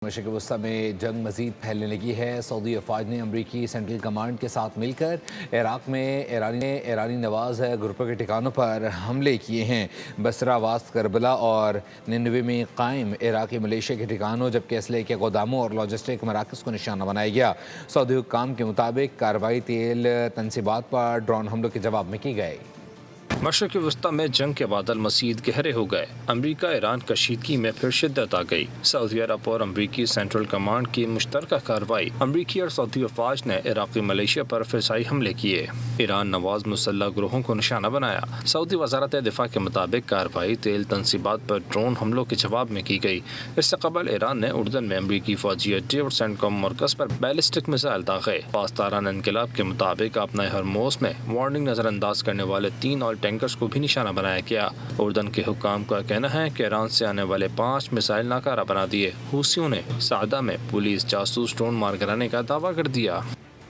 مشرق وسطی میں جنگ مزید پھیلنے لگی ہے۔ سعودی افواج نے امریکی سینٹرل کمانڈ کے ساتھ مل کر عراق میں ایرانی نواز گروپوں کے ٹھکانوں پر حملے کیے ہیں۔ بصرہ، واسط، کربلا اور نینوے میں قائم عراقی ملیشیا کے ٹھکانوں جبکہ اسلحے کے گوداموں اور لاجسٹک مراکز کو نشانہ بنایا گیا۔ سعودی حکام کے مطابق کارروائی تیل تنصیبات پر ڈرون حملوں کے جواب میں کی گئی۔ مشرق وسطی میں جنگ کے بادل مزید گہرے ہو گئے۔ امریکہ ایران کشیدگی میں پھر شدت آ گئی۔ سعودی عرب اور امریکی سینٹرل کمانڈ کی مشترکہ کارروائی۔ امریکی اور سعودی افواج نے عراقی ملیشیا پر فضائی حملے کیے۔ ایران نواز مسلح گروہوں کو نشانہ بنایا۔ سعودی وزارت دفاع کے مطابق کارروائی تیل تنصیبات پر ڈرون حملوں کے جواب میں کی گئی۔ اس سے قبل ایران نے اردن میں امریکی فوجی اڈے اور سینٹکام مرکز پر بیلسٹک میزائل داغے۔ پاسداران انقلاب کے مطابق اپنے ہرموز میں وارننگ نظر انداز کرنے والے 3 آئل ٹینکرز کو بھی نشانہ بنایا گیا۔ اردن کے حکام کا کہنا ہے کہ ایران سے آنے والے 5 میزائل ناکارہ بنا دیے۔ حوثیوں نے صعدہ میں پولیس جاسوس ڈرون مار گرانے کا دعویٰ کر دیا۔